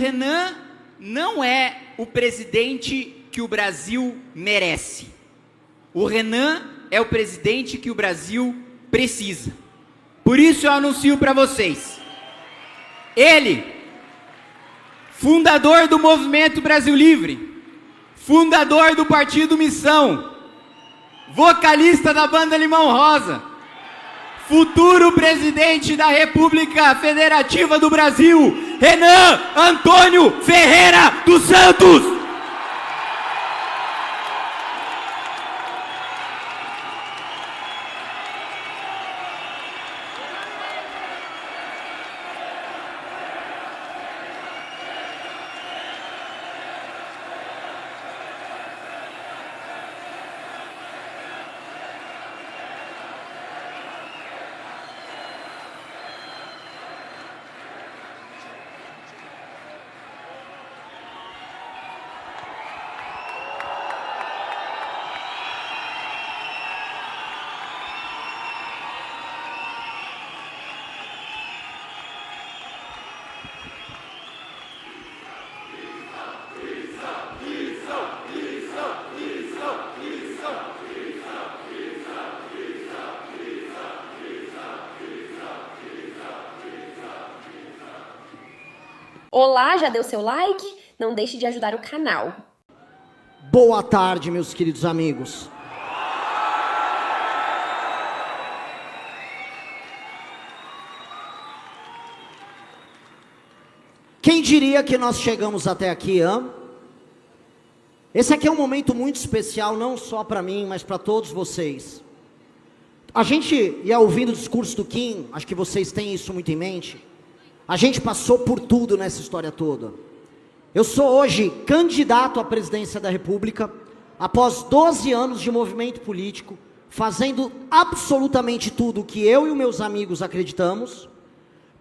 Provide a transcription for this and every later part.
Renan não é o presidente que o Brasil merece. O Renan é o presidente que o Brasil precisa. Por isso eu anuncio para vocês. Ele, fundador do Movimento Brasil Livre, fundador do Partido Missão, vocalista da banda Limão Rosa, futuro presidente da República Federativa do Brasil, Renan Antônio Ferreira dos Santos. Olá, já deu seu like? Não deixe de ajudar o canal. Boa tarde, meus queridos amigos. Quem diria que nós chegamos até aqui, hein? Esse aqui é um momento muito especial, não só para mim, mas para todos vocês. A gente ia ouvindo o discurso do Kim, acho que vocês têm isso muito em mente. A gente passou por tudo nessa história toda. Eu sou hoje candidato à presidência da República, após 12 anos de movimento político, fazendo absolutamente tudo o que eu e os meus amigos acreditamos,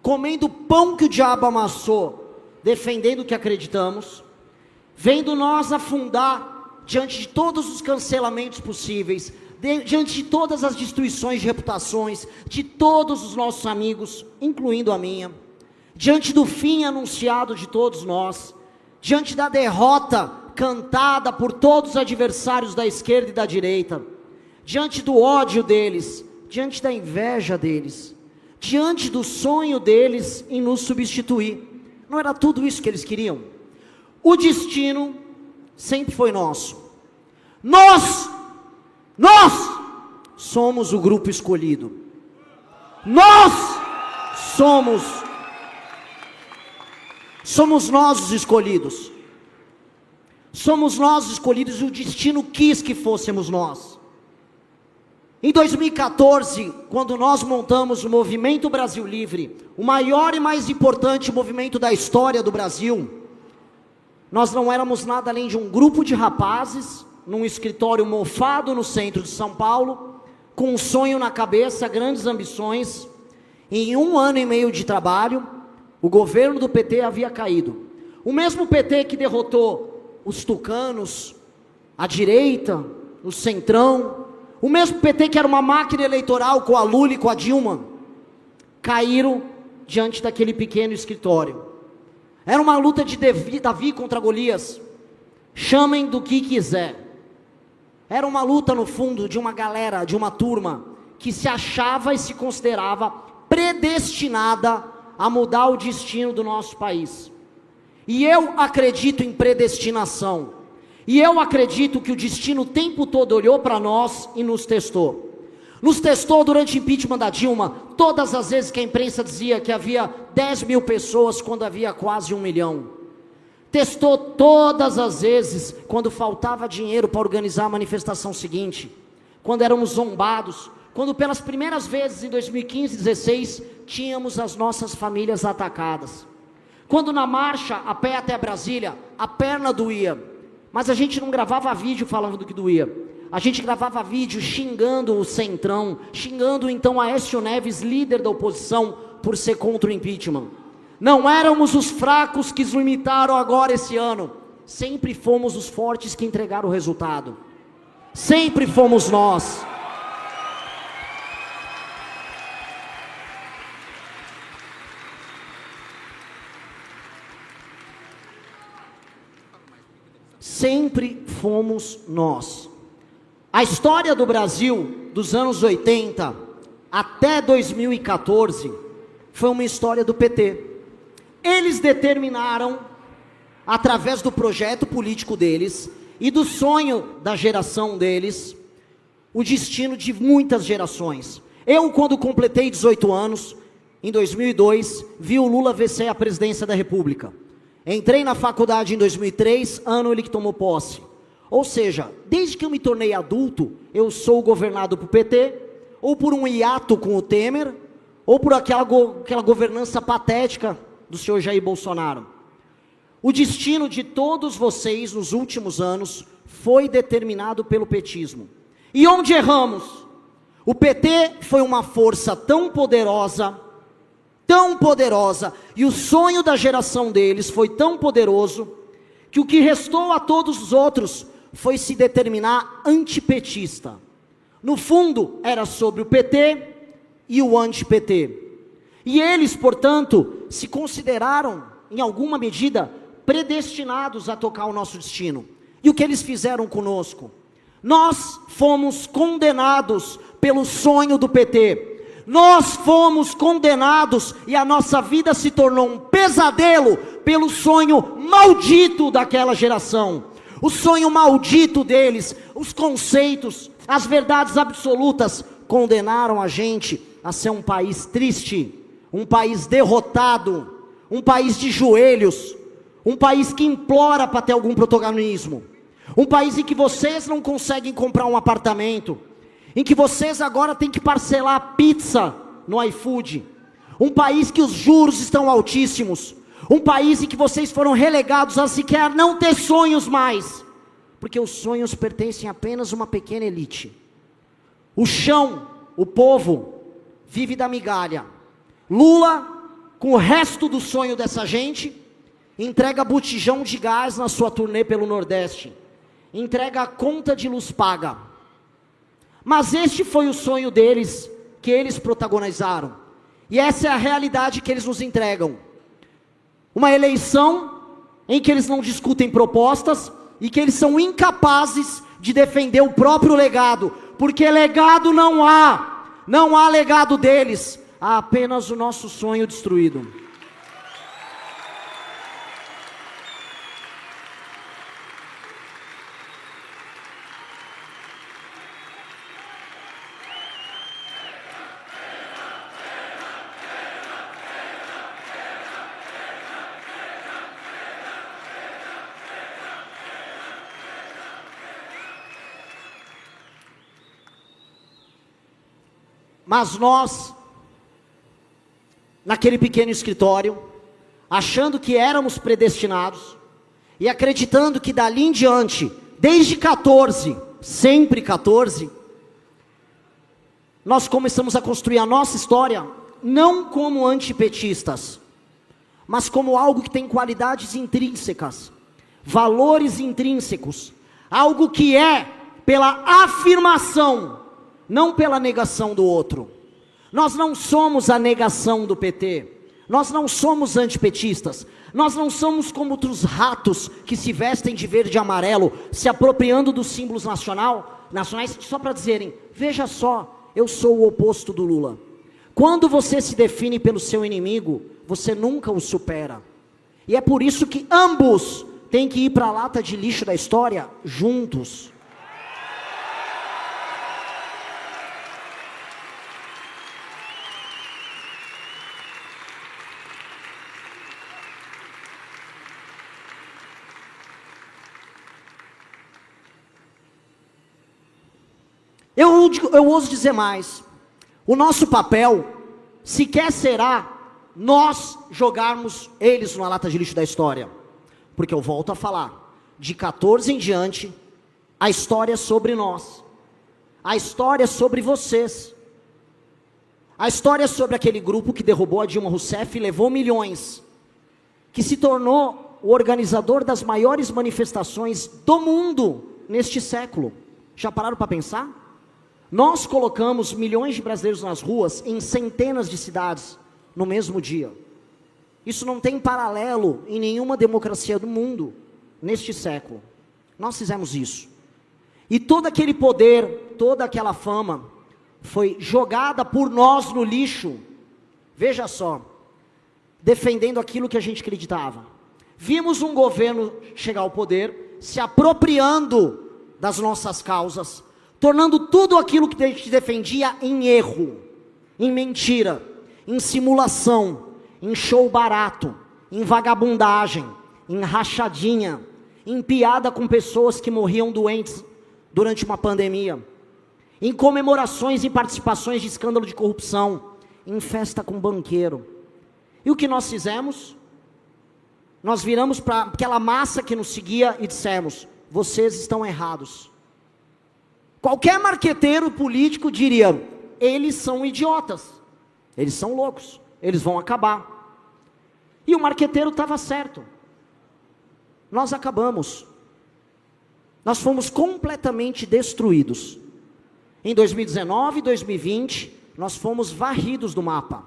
comendo pão que o diabo amassou, defendendo o que acreditamos, vendo nós afundar diante de todos os cancelamentos possíveis, diante de todas as destruições de reputações, de todos os nossos amigos, incluindo a minha, diante do fim anunciado de todos nós, diante da derrota cantada por todos os adversários da esquerda e da direita, diante do ódio deles, diante da inveja deles, diante do sonho deles em nos substituir. Não era tudo isso que eles queriam? O destino sempre foi nosso. Nós somos o grupo escolhido. Nós somos nós os escolhidos. Somos nós os escolhidos e o destino quis que fôssemos nós. Em 2014, quando nós montamos o Movimento Brasil Livre, o maior e mais importante movimento da história do Brasil, nós não éramos nada além de um grupo de rapazes, num escritório mofado no centro de São Paulo, com um sonho na cabeça, grandes ambições. Em 1 ano e meio de trabalho, o governo do PT havia caído. O mesmo PT que derrotou os tucanos, a direita, o centrão, o mesmo PT que era uma máquina eleitoral com a Lula e com a Dilma, caíram diante daquele pequeno escritório. Era uma luta de Davi contra Golias, chamem do que quiser. Era uma luta no fundo de uma galera, de uma turma, que se achava e se considerava predestinada a mudar o destino do nosso país. E eu acredito em predestinação. E eu acredito que o destino o tempo todo olhou para nós e nos testou. Nos testou durante o impeachment da Dilma, todas as vezes que a imprensa dizia que havia 10 mil pessoas, quando havia quase 1 milhão. Testou todas as vezes quando faltava dinheiro para organizar a manifestação seguinte, quando éramos zombados, quando pelas primeiras vezes em 2015 e 2016 tínhamos as nossas famílias atacadas, quando na marcha a pé até Brasília a perna doía, mas a gente não gravava vídeo falando do que doía, a gente gravava vídeo xingando o Centrão, xingando então Aécio Neves, líder da oposição, por ser contra o impeachment. Não éramos os fracos que nos imitaram agora esse ano, sempre fomos os fortes que entregaram o resultado, sempre fomos nós. sempre fomos nós. A história do Brasil, dos anos 80 até 2014, foi uma história do PT. Eles determinaram, através do projeto político deles e do sonho da geração deles, o destino de muitas gerações. Eu, quando completei 18 anos, em 2002, vi o Lula vencer a presidência da República. Entrei na faculdade em 2003, ano ele que tomou posse. Ou seja, desde que eu me tornei adulto, eu sou governado por PT, ou por um hiato com o Temer, ou por aquela governança patética do senhor Jair Bolsonaro. O destino de todos vocês nos últimos anos foi determinado pelo petismo. E onde erramos? O PT foi uma força tão poderosa, e o sonho da geração deles foi tão poderoso, que o que restou a todos os outros foi se determinar antipetista. No fundo, era sobre o PT e o anti-PT. E eles, portanto, se consideraram, em alguma medida, predestinados a tocar o nosso destino. E o que eles fizeram conosco? Nós fomos condenados pelo sonho do PT. Nós fomos condenados e a nossa vida se tornou um pesadelo pelo sonho maldito daquela geração. O sonho maldito deles, os conceitos, as verdades absolutas, condenaram a gente a ser um país triste, um país derrotado, um país de joelhos, um país que implora para ter algum protagonismo, um país em que vocês não conseguem comprar um apartamento, em que vocês agora têm que parcelar a pizza no iFood, um país que os juros estão altíssimos, um país em que vocês foram relegados a sequer não ter sonhos mais, porque os sonhos pertencem apenas a uma pequena elite. O chão, o povo, vive da migalha. Lula, com o resto do sonho dessa gente, entrega botijão de gás na sua turnê pelo Nordeste, entrega a conta de luz paga. Mas este foi o sonho deles, que eles protagonizaram, e essa é a realidade que eles nos entregam. Uma eleição em que eles não discutem propostas, e que eles são incapazes de defender o próprio legado, porque legado não há legado deles, há apenas o nosso sonho destruído. Mas nós, naquele pequeno escritório, achando que éramos predestinados, e acreditando que dali em diante, desde 14, sempre 14, nós começamos a construir a nossa história, não como antipetistas, mas como algo que tem qualidades intrínsecas, valores intrínsecos, algo que é pela afirmação, não pela negação do outro. Nós não somos a negação do PT, nós não somos antipetistas, nós não somos como outros ratos que se vestem de verde e amarelo, se apropriando dos símbolos nacionais, só para dizerem, veja só, eu sou o oposto do Lula. Quando você se define pelo seu inimigo, você nunca o supera. E é por isso que ambos têm que ir para a lata de lixo da história juntos. Eu ouso dizer mais, o nosso papel sequer será nós jogarmos eles na lata de lixo da história, porque eu volto a falar, de 14 em diante, a história é sobre nós, a história é sobre vocês, a história é sobre aquele grupo que derrubou a Dilma Rousseff e levou milhões, que se tornou o organizador das maiores manifestações do mundo neste século. Já pararam para pensar? Nós colocamos milhões de brasileiros nas ruas, em centenas de cidades, no mesmo dia. Isso não tem paralelo em nenhuma democracia do mundo, neste século. Nós fizemos isso. E todo aquele poder, toda aquela fama, foi jogada por nós no lixo. Veja só, defendendo aquilo que a gente acreditava. Vimos um governo chegar ao poder, se apropriando das nossas causas, tornando tudo aquilo que a gente defendia em erro, em mentira, em simulação, em show barato, em vagabundagem, em rachadinha, em piada com pessoas que morriam doentes durante uma pandemia, em comemorações e participações de escândalo de corrupção, em festa com banqueiro. E o que nós fizemos? Nós viramos para aquela massa que nos seguia e dissemos: vocês estão errados. Qualquer marqueteiro político diria: eles são idiotas, eles são loucos, eles vão acabar. E o marqueteiro estava certo. Nós acabamos. Nós fomos completamente destruídos. Em 2019 e 2020, nós fomos varridos do mapa.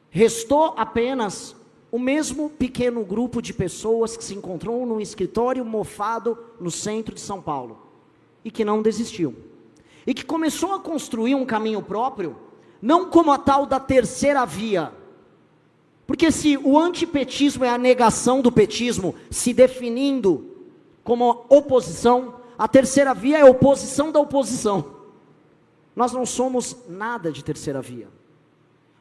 Restou apenas o mesmo pequeno grupo de pessoas que se encontrou num escritório mofado no centro de São Paulo. E que não desistiu. E que começou a construir um caminho próprio, não como a tal da terceira via. Porque se o antipetismo é a negação do petismo, se definindo como oposição, a terceira via é a oposição da oposição. Nós não somos nada de terceira via.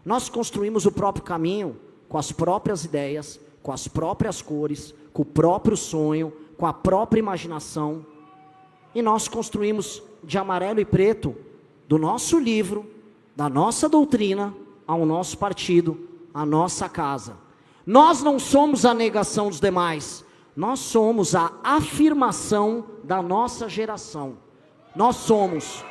Nós construímos o próprio caminho, com as próprias ideias, com as próprias cores, com o próprio sonho, com a própria imaginação. E nós construímos de amarelo e preto, do nosso livro, da nossa doutrina, ao nosso partido, à nossa casa. Nós não somos a negação dos demais, nós somos a afirmação da nossa geração. Nós somos.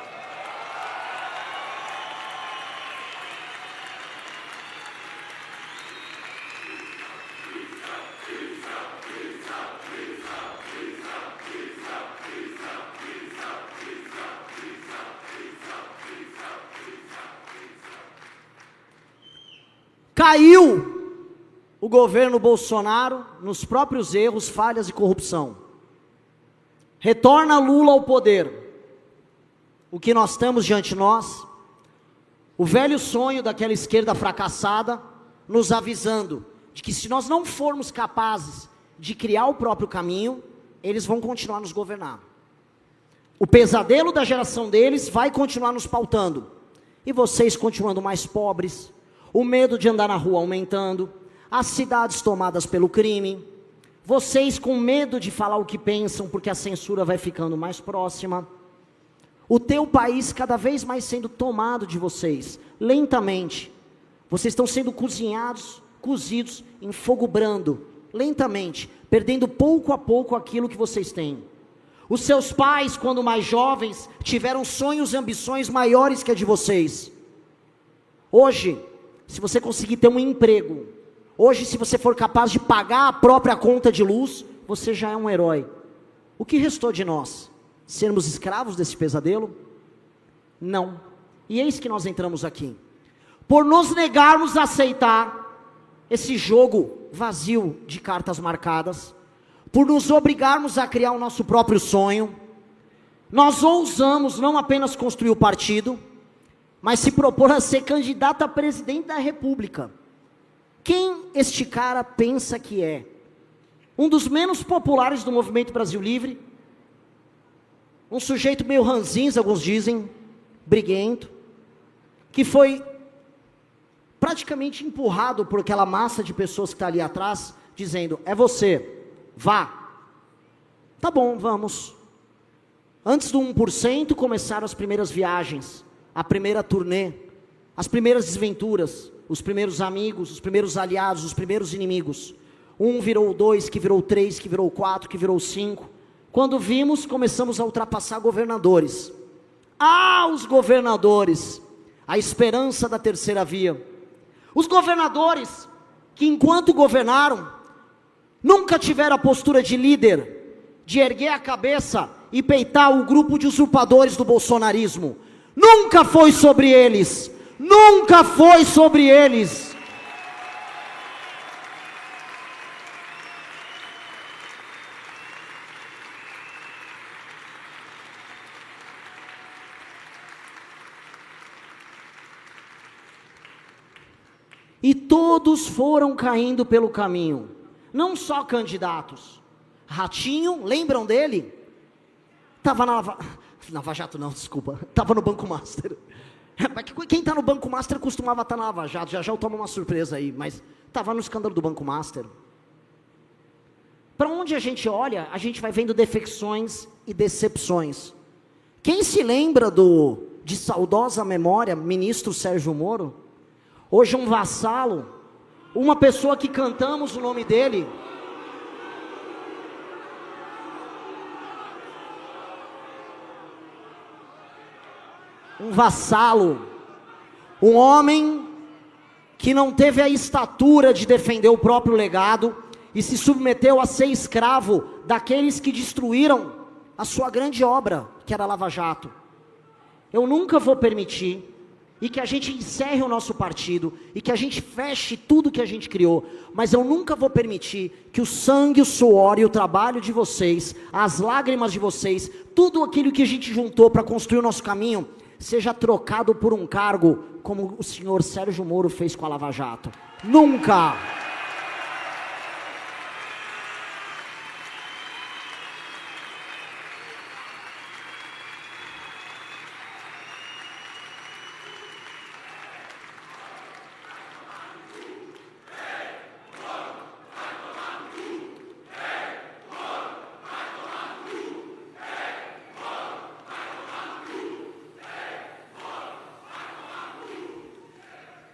Caiu o governo Bolsonaro nos próprios erros, falhas e corrupção. Retorna Lula ao poder. O que nós temos diante de nós? O velho sonho daquela esquerda fracassada, nos avisando de que se nós não formos capazes de criar o próprio caminho, eles vão continuar nos governar. O pesadelo da geração deles vai continuar nos pautando. E vocês continuando mais pobres, o medo de andar na rua aumentando, as cidades tomadas pelo crime, vocês com medo de falar o que pensam, porque a censura vai ficando mais próxima, o teu país cada vez mais sendo tomado de vocês, lentamente, vocês estão sendo cozinhados, cozidos em fogo brando, lentamente, perdendo pouco a pouco aquilo que vocês têm. Os seus pais, quando mais jovens, tiveram sonhos e ambições maiores que a de vocês. Hoje, se você conseguir ter um emprego, hoje se você for capaz de pagar a própria conta de luz, você já é um herói. O que restou de nós? Sermos escravos desse pesadelo? Não. E eis que nós entramos aqui. Por nos negarmos a aceitar esse jogo vazio de cartas marcadas, por nos obrigarmos a criar o nosso próprio sonho, nós ousamos não apenas construir o partido, mas se propor a ser candidato a presidente da República. Quem este cara pensa que é? Um dos menos populares do Movimento Brasil Livre, um sujeito meio ranzinza, alguns dizem, briguento, que foi praticamente empurrado por aquela massa de pessoas que está ali atrás, dizendo: é você, vá. Tá bom, vamos. Antes do 1% começaram as primeiras viagens, a primeira turnê, as primeiras desventuras, os primeiros amigos, os primeiros aliados, os primeiros inimigos. 1 virou 2, que virou 3, que virou 4, que virou 5. Quando vimos, começamos a ultrapassar governadores. Ah, os governadores, a esperança da terceira via. Os governadores que enquanto governaram, nunca tiveram a postura de líder, de erguer a cabeça e peitar o grupo de usurpadores do bolsonarismo. Nunca foi sobre eles, nunca foi sobre eles. E todos foram caindo pelo caminho. Não só candidatos. Ratinho, lembram dele? Estava na Lava Jato não, desculpa. Estava no Banco Master. Quem está no Banco Master costumava estar na Lava Jato. Já eu tomo uma surpresa aí, mas estava no escândalo do Banco Master. Para onde a gente olha, a gente vai vendo defecções e decepções. Quem se lembra de saudosa memória, ministro Sérgio Moro? Hoje um vassalo, uma pessoa que cantamos o nome dele. Um vassalo, um homem que não teve a estatura de defender o próprio legado e se submeteu a ser escravo daqueles que destruíram a sua grande obra, que era a Lava Jato. Eu nunca vou permitir, e que a gente encerre o nosso partido, e que a gente feche tudo que a gente criou, mas eu nunca vou permitir que o sangue, o suor e o trabalho de vocês, as lágrimas de vocês, tudo aquilo que a gente juntou para construir o nosso caminho, seja trocado por um cargo, como o senhor Sérgio Moro fez com a Lava Jato. Nunca!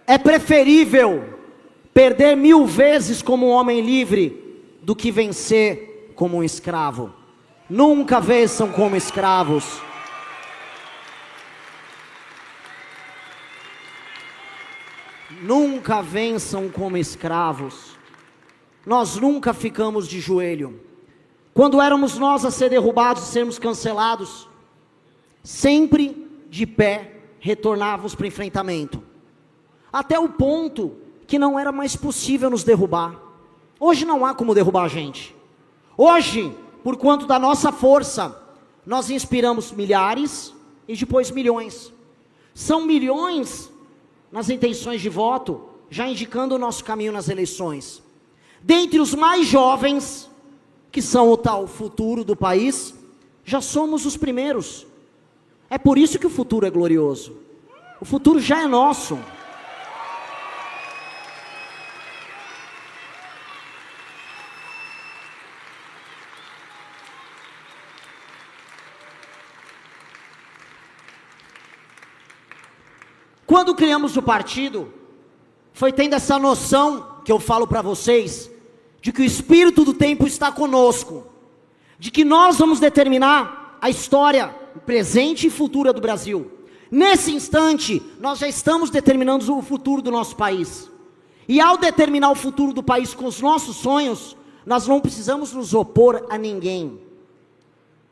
É preferível perder 1000 vezes como um homem livre do que vencer como um escravo. Nunca vençam como escravos. Nunca vençam como escravos. Nós nunca ficamos de joelho. Quando éramos nós a ser derrubados e sermos cancelados, sempre de pé retornávamos para o enfrentamento. Até o ponto que não era mais possível nos derrubar. Hoje não há como derrubar a gente. Hoje, por quanto da nossa força, nós inspiramos milhares e depois milhões. São milhões nas intenções de voto, já indicando o nosso caminho nas eleições. Dentre os mais jovens, que são o tal futuro do país, já somos os primeiros. É por isso que o futuro é glorioso. O futuro já é nosso. Quando criamos o partido, foi tendo essa noção, que eu falo para vocês, de que o espírito do tempo está conosco, de que nós vamos determinar a história presente e futura do Brasil. Nesse instante, nós já estamos determinando o futuro do nosso país. E ao determinar o futuro do país com os nossos sonhos, nós não precisamos nos opor a ninguém.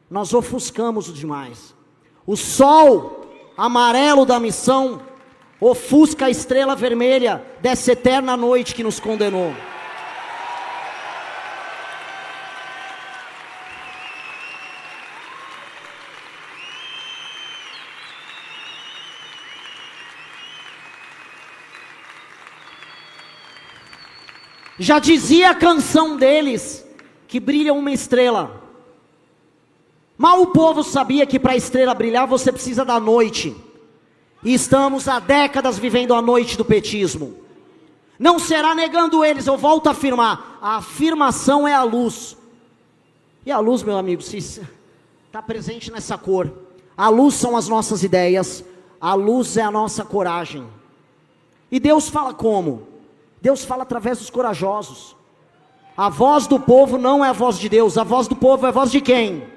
Nós ofuscamos o demais. O sol amarelo da missão ofusca a estrela vermelha dessa eterna noite que nos condenou. Já dizia a canção deles, que brilha uma estrela. Mal o povo sabia que para a estrela brilhar você precisa da noite. E estamos há décadas vivendo a noite do petismo. Não será negando eles, eu volto a afirmar. A afirmação é a luz. E a luz, meu amigo, está presente nessa cor. A luz são as nossas ideias. A luz é a nossa coragem. E Deus fala como? Deus fala através dos corajosos. A voz do povo não é a voz de Deus. A voz do povo é a voz de quem?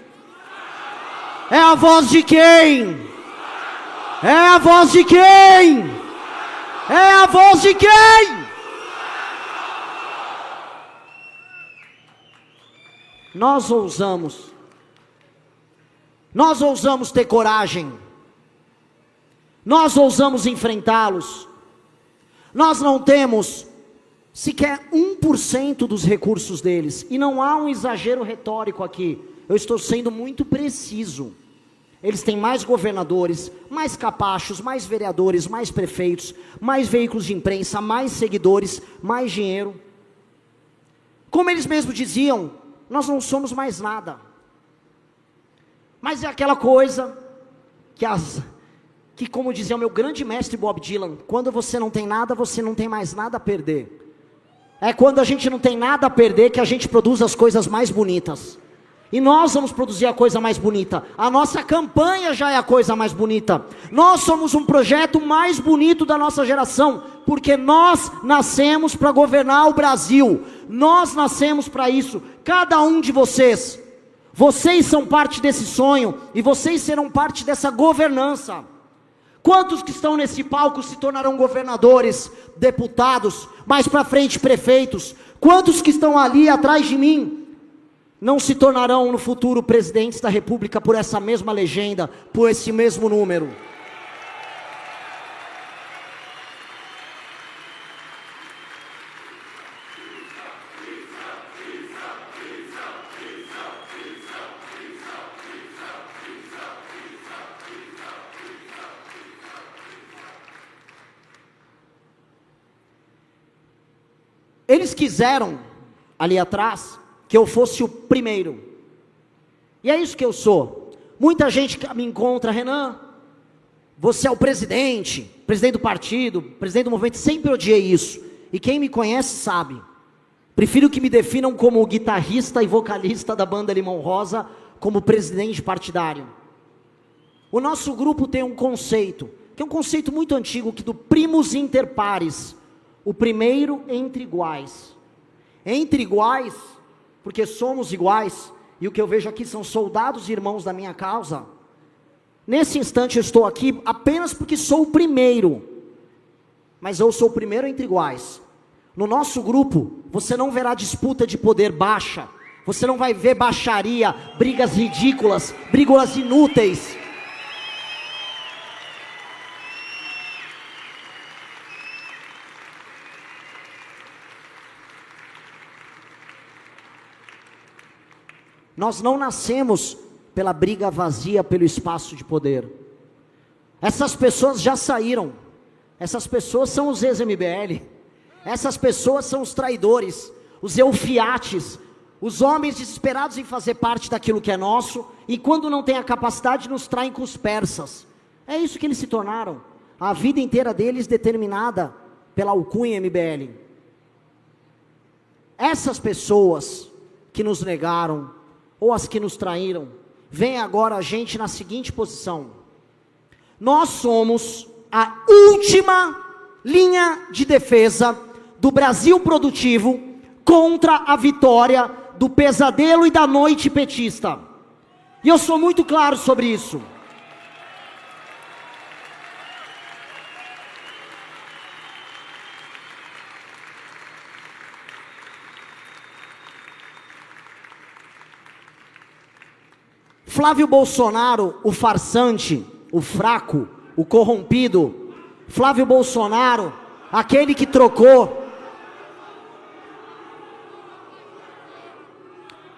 É a voz de quem? É a voz de quem? É a voz de quem? Nós ousamos ter coragem, nós ousamos enfrentá-los. Nós não temos sequer 1% dos recursos deles, e não há um exagero retórico aqui, eu estou sendo muito preciso. Eles têm mais governadores, mais capachos, mais vereadores, mais prefeitos, mais veículos de imprensa, mais seguidores, mais dinheiro. Como eles mesmos diziam, nós não somos mais nada. Mas é aquela coisa que como dizia o meu grande mestre Bob Dylan, quando você não tem nada, você não tem mais nada a perder. É quando a gente não tem nada a perder que a gente produz as coisas mais bonitas. E nós vamos produzir a coisa mais bonita. A nossa campanha já é a coisa mais bonita. Nós somos um projeto mais bonito da nossa geração, porque nós nascemos para governar o Brasil. Nós nascemos para isso. Cada um de vocês. Vocês são parte desse sonho e vocês serão parte dessa governança. Quantos que estão nesse palco se tornarão governadores, deputados, mais para frente prefeitos? Quantos que estão ali atrás de mim não se tornarão no futuro presidentes da República por essa mesma legenda, por esse mesmo número? Eles quiseram, ali atrás, que eu fosse o primeiro. E é isso que eu sou. Muita gente me encontra, Renan, você é o presidente do partido, presidente do movimento, sempre odiei isso. E quem me conhece sabe. Prefiro que me definam como guitarrista e vocalista da banda Limão Rosa, como presidente partidário. O nosso grupo tem um conceito, que é um conceito muito antigo, que do primus inter pares, o primeiro entre iguais. Entre iguais, porque somos iguais, e o que eu vejo aqui são soldados e irmãos da minha causa. Nesse instante eu estou aqui apenas porque sou o primeiro, mas eu sou o primeiro entre iguais. No nosso grupo, você não verá disputa de poder baixa, você não vai ver baixaria, brigas ridículas, brigas inúteis. Nós não nascemos pela briga vazia, pelo espaço de poder. Essas pessoas já saíram. Essas pessoas são os ex-MBL. Essas pessoas são os traidores, os eufiates, os homens desesperados em fazer parte daquilo que é nosso, e quando não tem a capacidade, nos traem com os persas. É isso que eles se tornaram. A vida inteira deles determinada pela alcunha MBL. Essas pessoas que nos negaram, ou as que nos traíram, vem agora a gente na seguinte posição: nós somos a última linha de defesa do Brasil produtivo contra a vitória do pesadelo e da noite petista. E eu sou muito claro sobre isso. Flávio Bolsonaro, o farsante, o fraco, o corrompido, Flávio Bolsonaro, aquele que trocou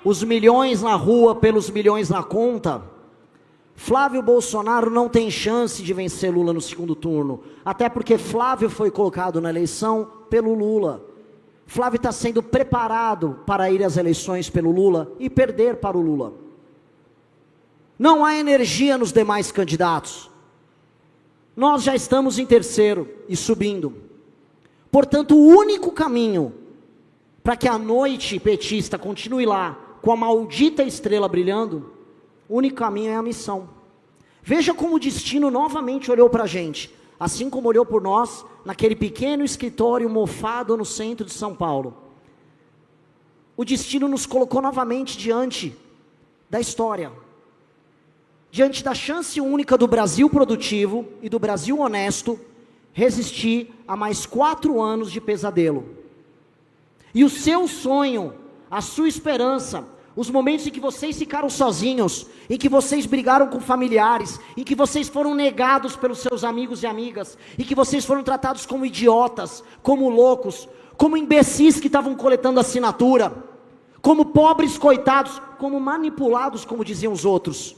os milhões na rua pelos milhões na conta, Flávio Bolsonaro não tem chance de vencer Lula no segundo turno, até porque Flávio foi colocado na eleição pelo Lula. Flávio está sendo preparado para ir às eleições pelo Lula e perder para o Lula. Não há energia nos demais candidatos. Nós já estamos em terceiro e subindo. Portanto, o único caminho para que a noite petista continue lá, com a maldita estrela brilhando, o único caminho é a missão. Veja como o destino novamente olhou para a gente, assim como olhou por nós, naquele pequeno escritório mofado no centro de São Paulo. O destino nos colocou novamente diante da história. Diante da chance única do Brasil produtivo e do Brasil honesto, resistir a mais 4 anos de pesadelo. E o seu sonho, a sua esperança, os momentos em que vocês ficaram sozinhos, em que vocês brigaram com familiares, em que vocês foram negados pelos seus amigos e amigas, em que vocês foram tratados como idiotas, como loucos, como imbecis que estavam coletando assinatura, como pobres coitados, como manipulados, como diziam os outros.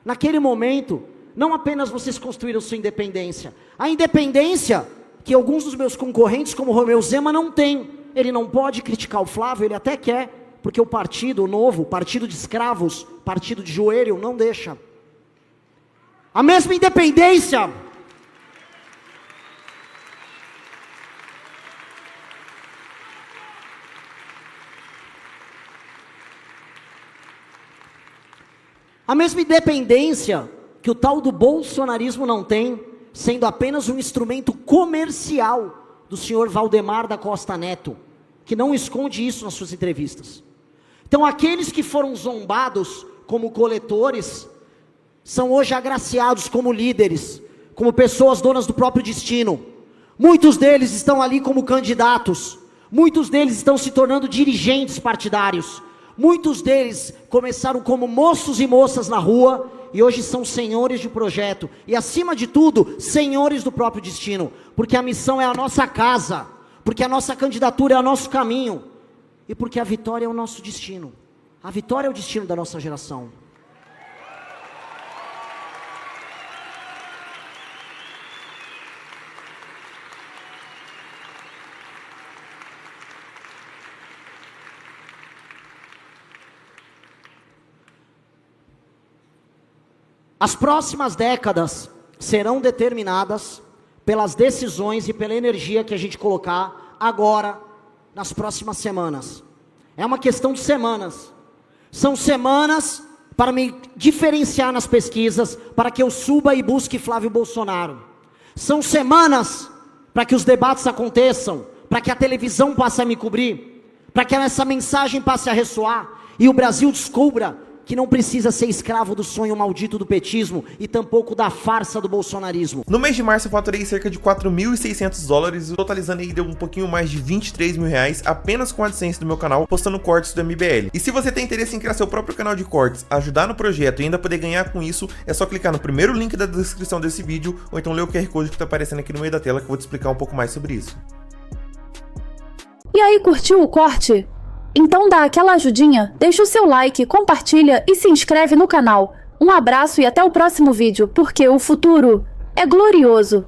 Naquele momento, não apenas vocês construíram sua independência, a independência que alguns dos meus concorrentes, como Romeu Zema, não têm. Ele não pode criticar o Flávio, ele até quer, porque o partido novo, o partido de escravos, partido de joelho, não deixa. A mesma independência. A mesma independência que o tal do bolsonarismo não tem, sendo apenas um instrumento comercial do senhor Valdemar da Costa Neto, que não esconde isso nas suas entrevistas. Então aqueles que foram zombados como coletores, são hoje agraciados como líderes, como pessoas donas do próprio destino. Muitos deles estão ali como candidatos, muitos deles estão se tornando dirigentes partidários, muitos deles começaram como moços e moças na rua, e hoje são senhores de projeto, e acima de tudo, senhores do próprio destino, porque a missão é a nossa casa, porque a nossa candidatura é o nosso caminho, e porque a vitória é o nosso destino. A vitória é o destino da nossa geração. As próximas décadas serão determinadas pelas decisões e pela energia que a gente colocar agora, nas próximas semanas. É uma questão de semanas. São semanas para me diferenciar nas pesquisas, para que eu suba e busque Flávio Bolsonaro. São semanas para que os debates aconteçam, para que a televisão passe a me cobrir, para que essa mensagem passe a ressoar, e o Brasil descubra que não precisa ser escravo do sonho maldito do petismo e tampouco da farsa do bolsonarismo. No mês de março eu faturei cerca de 4.600 dólares, totalizando aí deu um pouquinho mais de 23 mil reais apenas com a AdSense do meu canal, postando cortes do MBL. E se você tem interesse em criar seu próprio canal de cortes, ajudar no projeto e ainda poder ganhar com isso, é só clicar no primeiro link da descrição desse vídeo, ou então ler o QR Code que tá aparecendo aqui no meio da tela, que eu vou te explicar um pouco mais sobre isso. E aí, curtiu o corte? Então dá aquela ajudinha, deixa o seu like, compartilha e se inscreve no canal. Um abraço e até o próximo vídeo, porque o futuro é glorioso.